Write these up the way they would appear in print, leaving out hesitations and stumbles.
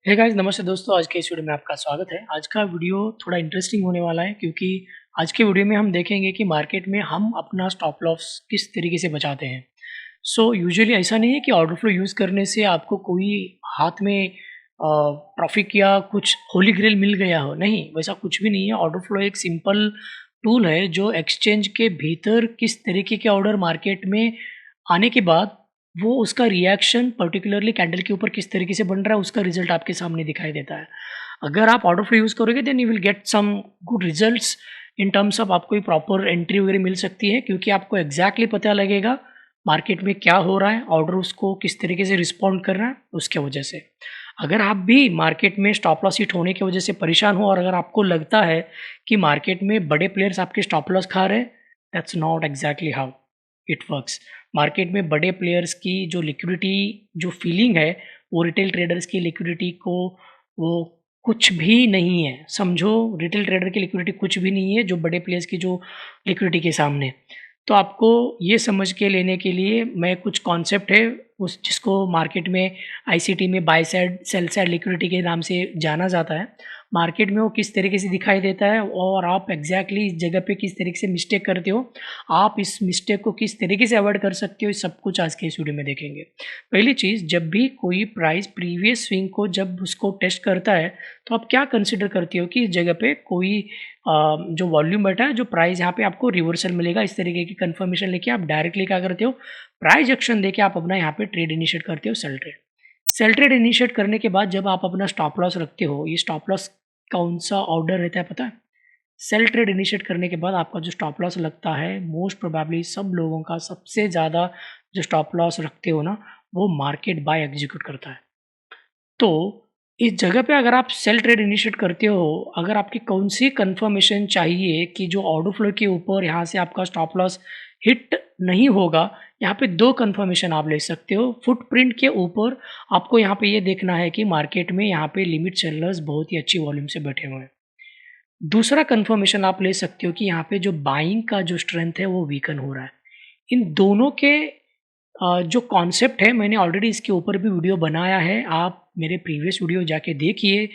Hey guys, नमस्ते दोस्तों। आज के इस वीडियो में आपका स्वागत है। आज का वीडियो थोड़ा इंटरेस्टिंग होने वाला है क्योंकि आज के वीडियो में हम देखेंगे कि मार्केट में हम अपना स्टॉप लॉस किस तरीके से बचाते हैं। यूजुअली ऐसा नहीं है कि ऑर्डर फ्लो यूज़ करने से आपको कोई हाथ में प्रॉफिट या कुछ होली ग्रेल मिल गया हो, नहीं, वैसा कुछ भी नहीं है। ऑर्डर फ्लो एक सिंपल टूल है जो एक्सचेंज के भीतर किस तरीके के ऑर्डर मार्केट में आने के बाद वो उसका रिएक्शन पर्टिकुलरली कैंडल के ऊपर किस तरीके से बन रहा है, उसका रिजल्ट आपके सामने दिखाई देता है। अगर आप ऑर्डर फ्लो यूज़ करोगे then you will get some good results in terms of आपको प्रॉपर एंट्री वगैरह मिल सकती है, क्योंकि आपको एग्जैक्टली पता लगेगा मार्केट में क्या हो रहा है, ऑर्डर उसको किस तरीके से रिस्पॉन्ड कर रहा है उसके वजह से। अगर आप भी मार्केट में स्टॉप लॉस हिट होने की वजह से परेशान हो और अगर आपको लगता है कि मार्केट में बड़े प्लेयर्स आपके स्टॉप लॉस खा रहे हैं, that's not exactly how it works. Market में बड़े प्लेयर्स की जो लिक्विडिटी, जो फीलिंग है, वो रिटेल ट्रेडर्स की लिक्विडिटी को वो कुछ भी नहीं है। समझो, रिटेल ट्रेडर की लिक्विडिटी कुछ भी नहीं है जो बड़े प्लेयर्स की जो लिक्विडिटी के सामने। तो आपको ये समझ के लेने के लिए मैं कुछ कॉन्सेप्ट है उस जिसको मार्केट में आईसीटी में by side sell side liquidity के नाम से जाना जाता है। मार्केट में वो किस तरीके से दिखाई देता है और आप एग्जैक्टली इस जगह पे किस तरीके से मिस्टेक करते हो, आप इस मिस्टेक को किस तरीके से अवॉइड कर सकते हो, ये सब कुछ आज के इस वीडियो में देखेंगे। पहली चीज़, जब भी कोई प्राइस प्रीवियस स्विंग को जब उसको टेस्ट करता है तो आप क्या कंसिडर करते हो कि इस जगह पे कोई जो वॉल्यूम बैठा है, जो प्राइस यहाँ पे आपको रिवर्सल मिलेगा, इस तरीके की कंफर्मेशन लेके आप डायरेक्टली क्या करते हो, प्राइस एक्शन देके आप अपना यहाँ पे ट्रेड इनिशिएट करते हो, sell trade. Sell trade initiate करने के बाद जब आप अपना स्टॉप लॉस रखते हो, ये स्टॉप लॉस कौन सा ऑर्डर रहता है पता है? सेल ट्रेड इनिशिएट करने के बाद आपका जो स्टॉप लॉस लगता है, मोस्ट प्रोबेबली सब लोगों का सबसे ज़्यादा जो स्टॉप लॉस रखते हो ना, वो मार्केट बाय एग्जीक्यूट करता है। तो इस जगह पे अगर आप सेल ट्रेड इनिशिएट करते हो, अगर आपकी कौन-सी कन्फर्मेशन चाहिए कि जो ऑर्डर फ्लो के ऊपर यहाँ से आपका स्टॉप लॉस हिट नहीं होगा, यहाँ पे 2 कन्फर्मेशन आप ले सकते हो। फुटप्रिंट के ऊपर आपको यहाँ पे ये देखना है कि मार्केट में यहाँ पे लिमिट सेलर्स बहुत ही अच्छी वॉल्यूम से बैठे हुए हैं। दूसरा कन्फर्मेशन आप ले सकते हो कि यहाँ पे जो बाइंग का जो स्ट्रेंथ है वो वीकन हो रहा है। इन दोनों के जो कॉन्सेप्ट है, मैंने ऑलरेडी इसके ऊपर भी वीडियो बनाया है, आप मेरे प्रीवियस वीडियो जाके देखिए।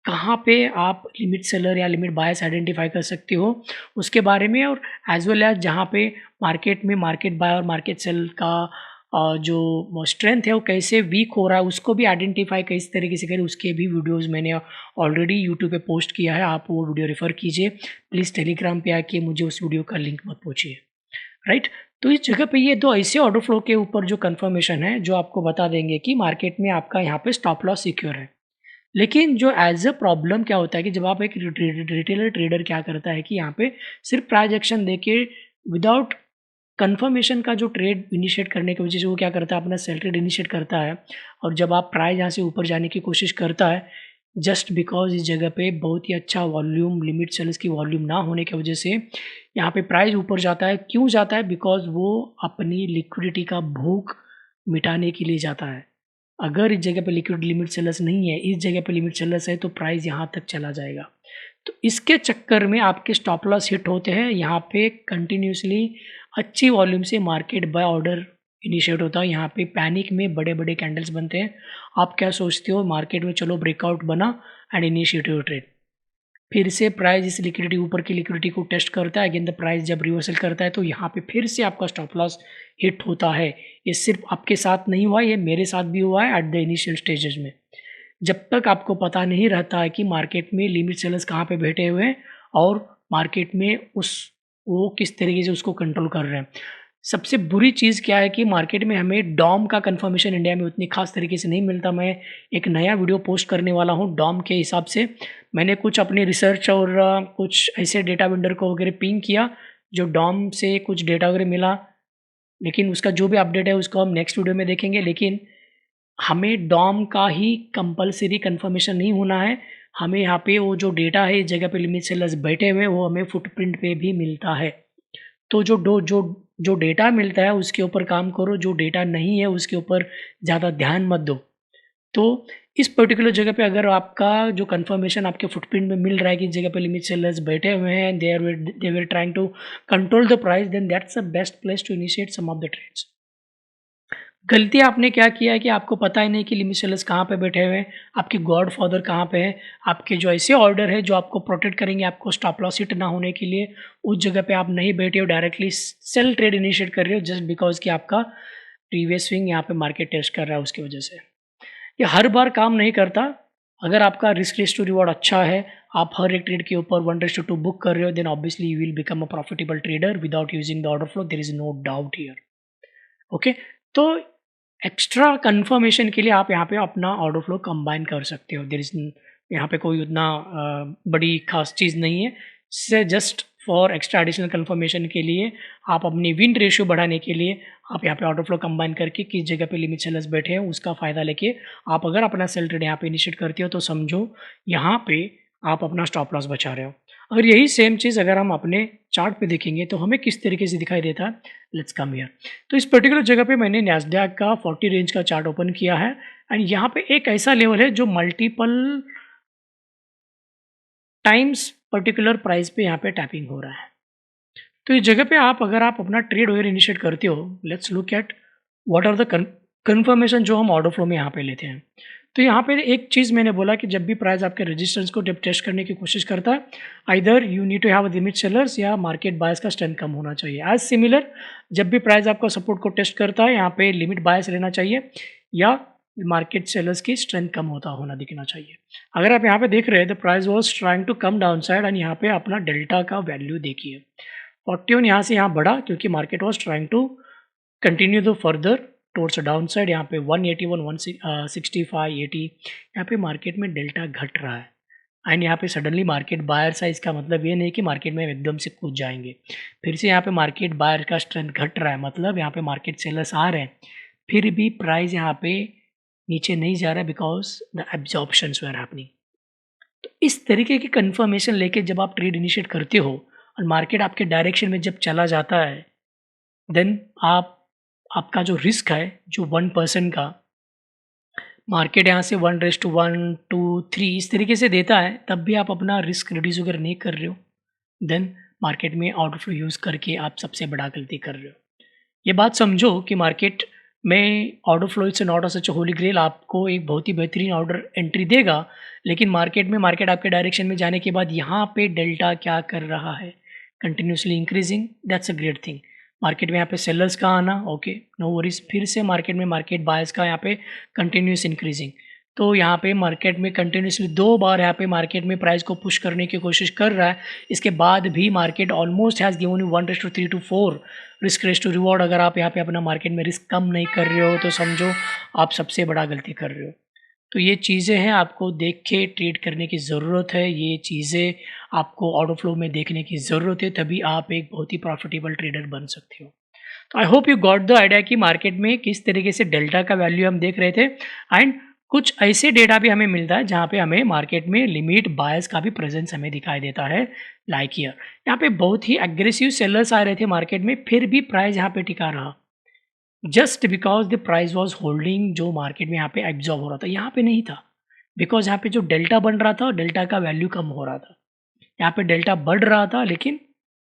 कहाँ पे आप लिमिट सेलर या लिमिट बायर्स आइडेंटिफाई कर सकते हो उसके बारे में, और एज़ वेल एज़ जहाँ पे मार्केट में मार्केट बाय और मार्केट सेल का जो स्ट्रेंथ है वो कैसे वीक हो रहा है उसको भी आइडेंटिफाई किस तरीके से करें, उसके भी वीडियोज़ मैंने ऑलरेडी यूट्यूब पे पोस्ट किया है, आप वो वीडियो रेफ़र कीजिए। प्लीज़ टेलीग्राम पे आके मुझे उस वीडियो का लिंक मत पूछिए। राइट? तो इस जगह पे ये 2 ऐसे ऑर्डर फ्लो के ऊपर जो कन्फर्मेशन है, जो आपको बता देंगे कि मार्केट में आपका यहाँ पे स्टॉप लॉस सिक्योर है। लेकिन जो एज़ अ प्रॉब्लम क्या होता है कि जब आप एक रिटेलर ट्रेडर क्या करता है कि यहाँ पे सिर्फ प्राइस एक्शन देके विदाउट कन्फर्मेशन का जो ट्रेड इनिशिएट करने की वजह से वो क्या करता है, अपना सेल ट्रेड इनिशिएट करता है। और जब आप प्राइस यहाँ से ऊपर जाने की कोशिश करता है, जस्ट बिकॉज़ इस जगह पे बहुत ही अच्छा वॉल्यूम, लिमिट सेल्स की वॉल्यूम ना होने की वजह से यहाँ पे प्राइस ऊपर जाता है। क्यों जाता है? बिकॉज़ वो अपनी लिक्विडिटी का भूख मिटाने के लिए जाता है। अगर इस जगह पे लिक्विड लिमिट सेलर्स नहीं है, इस जगह पे लिमिट सेलर्स है, तो प्राइस यहाँ तक चला जाएगा। तो इसके चक्कर में आपके स्टॉप लॉस हिट होते हैं। यहाँ पे कंटिन्यूअसली अच्छी वॉल्यूम से मार्केट बाय ऑर्डर इनिशिएट होता है। यहाँ पे पैनिक में बड़े-बड़े कैंडल्स बनते हैं। आप क्या सोचते हो, मार्केट में चलो ब्रेकआउट बना एंड इनिशिएट योर ट्रेड। फिर से प्राइस इस लिक्विडिटी, ऊपर की लिक्विडिटी को टेस्ट करता है, अगेन द प्राइस जब रिवर्सल करता है तो यहाँ पे फिर से आपका स्टॉप लॉस हिट होता है। ये सिर्फ आपके साथ नहीं हुआ, ये मेरे साथ भी हुआ है एट द इनिशियल स्टेजेस में। जब तक आपको पता नहीं रहता है कि मार्केट में लिमिट सेलर्स कहाँ पे बैठे हुए हैं और मार्केट में वो किस तरीके से उसको कंट्रोल कर रहे हैं। सबसे बुरी चीज़ क्या है कि मार्केट में हमें डॉम का कंफर्मेशन इंडिया में उतनी खास तरीके से नहीं मिलता। मैं एक नया वीडियो पोस्ट करने वाला हूँ डॉम के हिसाब से। मैंने कुछ अपनी रिसर्च और कुछ ऐसे डेटा वेंडर को वगैरह पिंग किया जो डॉम से कुछ डेटा वगैरह मिला, लेकिन उसका जो भी अपडेट है उसको हम नेक्स्ट वीडियो में देखेंगे। लेकिन हमें डॉम का ही कंपल्सरी कंफर्मेशन नहीं होना है, हमें यहाँ पे वो जो डेटा है इस जगह पे लिमिट सेलर्स बैठे हुए हैं वो हमें फुटप्रिंट पे भी मिलता है। तो जो डेटा मिलता है उसके ऊपर काम करो, जो डेटा नहीं है उसके ऊपर ज़्यादा ध्यान मत दो। तो इस पर्टिकुलर जगह पे अगर आपका जो कंफर्मेशन आपके फुटप्रिंट में मिल रहा है कि इस जगह पे लिमिट सेलर्स बैठे हुए हैं, they were trying to control the price, then that's the best place to initiate some of the trades. गलती आपने क्या किया है कि आपको पता ही नहीं कि लिमिट सेलर्स कहाँ पे बैठे हुए हैं, आपके गॉड फादर कहाँ पे हैं, आपके जो ऐसे ऑर्डर है जो आपको प्रोटेक्ट करेंगे आपको स्टॉप लॉस हिट ना होने के लिए, उस जगह पे आप नहीं बैठे हो, डायरेक्टली सेल ट्रेड इनिशिएट कर रहे हो जस्ट बिकॉज कि आपका प्रीवियस स्विंग यहाँ पे मार्केट टेस्ट कर रहा है उसकी वजह से। ये हर बार काम नहीं करता। अगर आपका रिस्क रेस टू रिवॉर्ड अच्छा है, आप हर एक ट्रेड के ऊपर 1:2 बुक कर रहे हो, then obviously you will become a profitable trader without using the order flow, there is no doubt here. Okay, तो एक्स्ट्रा कंफर्मेशन के लिए आप यहाँ पे अपना ऑर्डर फ्लो कंबाइन कर सकते हो। देयर इज यहाँ पे कोई उतना बड़ी खास चीज़ नहीं है, से just for extra additional confirmation के लिए आप अपनी विन रेशियो बढ़ाने के लिए आप यहाँ पे ऑर्डर फ्लो कंबाइन करके किस जगह पे लिमिट सेलर्स बैठे हैं उसका फ़ायदा लेके आप अगर अपना सेल ट्रेड यहाँ पे इनिशिएट करते हो तो समझो यहाँ पे आप अपना स्टॉप लॉस बचा रहे हो। अगर यही सेम चीज़ अगर हम अपने चार्ट पे देखेंगे तो हमें किस तरीके से दिखाई देता है, लेट्स कम हियर। तो इस पर्टिकुलर जगह पे मैंने नैस्डैक का 40 रेंज का चार्ट ओपन किया है एंड यहाँ पे एक ऐसा लेवल है जो मल्टीपल टाइम्स पर्टिकुलर प्राइस पे यहाँ पे टैपिंग हो रहा है। तो इस जगह पे अगर आप अपना ट्रेड वेयर इनिशिएट करते हो, let's look at what are the confirmation जो हम ऑर्डर फ्लो में यहाँ पे लेते हैं। तो यहाँ पे एक चीज़ मैंने बोला कि जब भी प्राइस आपके रेजिस्टेंस को जब टेस्ट करने की कोशिश करता है, either you need to have a limit sellers या मार्केट बायस का स्ट्रेंथ कम होना चाहिए। एज सिमिलर, जब भी प्राइस आपका सपोर्ट को टेस्ट करता है, यहाँ पे लिमिट बायस लेना चाहिए या मार्केट सेलर्स की स्ट्रेंथ कम होना दिखना चाहिए। अगर आप यहाँ पे देख रहे हैं the price was trying to come down side and यहाँ पे अपना डेल्टा का वैल्यू देखिए 41 यहाँ से यहाँ बढ़ा क्योंकि market was trying to continue the further towards down side. यहाँ पे 181, 165, 80 यहाँ पे मार्केट में डेल्टा घट रहा है एंड यहाँ पे सडनली मार्केट बायर साइज का मतलब ये नहीं कि मार्केट में एकदम से कूद जाएंगे। फिर से यहाँ पे मार्केट बायर का स्ट्रेंथ घट रहा है, मतलब यहाँ पे मार्केट सेलर्स आ रहे हैं, फिर भी प्राइस यहाँ पे नीचे नहीं जा रहा है बिकॉज द एब्जॉर्प्शंस वर हैपनिंग। तो इस तरीके की कंफर्मेशन लेके जब आप ट्रेड इनिशिएट करते हो और मार्केट आपके डायरेक्शन में जब चला जाता है, देन आपका जो रिस्क है जो 1% का मार्केट यहाँ से 1:1, 2, 3 इस तरीके से देता है, तब भी आप अपना रिस्क रिड्यूस अगर नहीं कर रहे हो, देन मार्केट में ऑर्डर फ्लो यूज़ करके आप सबसे बड़ा गलती कर रहे हो। ये बात समझो कि मार्केट में order flow it's not such a holy grail, आपको एक बहुत ही बेहतरीन ऑर्डर एंट्री देगा, लेकिन मार्केट आपके डायरेक्शन में जाने के बाद यहाँ पे डेल्टा क्या कर रहा है, continuously increasing, that's a great thing. Market में यहाँ पे सेलर्स का आना, ओके नो वरीज, फिर से मार्केट बायर्स का यहाँ पे कंटिन्यूस इंक्रीजिंग। तो यहाँ पे मार्केट में कंटिन्यूसली 2 बार यहाँ पे मार्केट में प्राइस को पुश करने की कोशिश कर रहा है, इसके बाद भी market almost has given you 1:3 to 4 risk race to reward. अगर आप यहाँ पे अपना मार्केट में रिस्क कम नहीं कर रहे हो तो समझो आप सबसे बड़ा गलती कर रहे हो। तो ये चीज़ें हैं आपको देख के ट्रेड करने की ज़रूरत है, ये चीज़ें आपको ऑर्डर फ्लो में देखने की ज़रूरत है, तभी आप एक बहुत ही प्रॉफिटेबल ट्रेडर बन सकते हो। तो I hope you got the idea कि मार्केट में किस तरीके से डेल्टा का वैल्यू हम देख रहे थे एंड कुछ ऐसे डेटा भी हमें मिलता है जहाँ पे हमें मार्केट में लिमिट बायर्स का भी प्रेजेंस हमें दिखाई देता है। लाइक हियर यहाँ पे बहुत ही एग्रेसिव सेलर्स आ रहे थे मार्केट में, फिर भी प्राइस यहाँ पे टिका रहा just because the price was holding, जो मार्केट में यहाँ पे एब्जॉर्ब हो रहा था, यहाँ पे नहीं था बिकॉज यहाँ पे जो डेल्टा बन रहा था डेल्टा का वैल्यू कम हो रहा था। यहाँ पे डेल्टा बढ़ रहा था लेकिन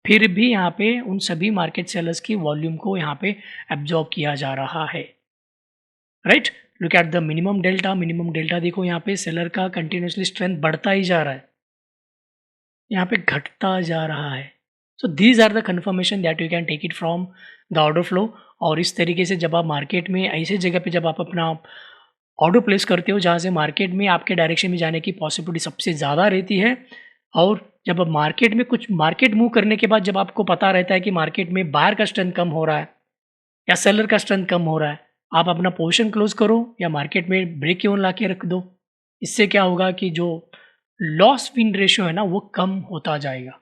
फिर भी यहाँ पे उन सभी मार्केट सेलर्स की वॉल्यूम को यहाँ पे एब्जॉर्ब किया जा रहा है। Right, look at the minimum delta देखो, यहाँ पे सेलर का कंटिन्यूसली स्ट्रेंथ बढ़ता ही जा रहा है, यहाँ पे घटता जा रहा है। So these are the confirmation that you can take it from the order flow. और इस तरीके से जब आप मार्केट में ऐसे जगह पे जब आप अपना ऑर्डर प्लेस करते हो जहाँ से मार्केट में आपके डायरेक्शन में जाने की पॉसिबिलिटी सबसे ज़्यादा रहती है, और जब आप मार्केट में कुछ मार्केट मूव करने के बाद जब आपको पता रहता है कि मार्केट में बायर का स्ट्रेंथ कम हो रहा है या सेलर का स्ट्रेंथ कम हो रहा है, आप अपना पोजीशन क्लोज करो या मार्केट में ब्रेक इवन ला के रख दो। इससे क्या होगा कि जो लॉस विन रेशियो है ना वो कम होता जाएगा।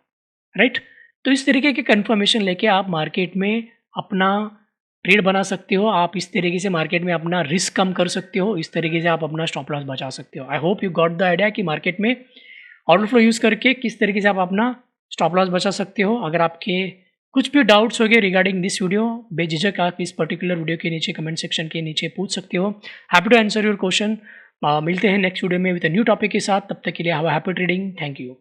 राइट, तो इस तरीके के कंफर्मेशन लेके आप मार्केट में अपना ट्रेड बना सकते हो, आप इस तरीके से मार्केट में अपना रिस्क कम कर सकते हो, इस तरीके से आप अपना स्टॉप लॉस बचा सकते हो। I hope you got the idea कि मार्केट में ऑर्डर फ्लो यूज़ करके किस तरीके से आप अपना स्टॉप लॉस बचा सकते हो। अगर आपके कुछ भी डाउट्स हो गए रिगार्डिंग दिस वीडियो, बेझिझक आप इस पर्टिकुलर वीडियो के नीचे कमेंट सेक्शन के नीचे पूछ सकते हो। Happy to answer your question. मिलते हैं नेक्स्ट वीडियो में विद अ न्यू टॉपिक के साथ, तब तक के लिए have a happy trading. Thank you.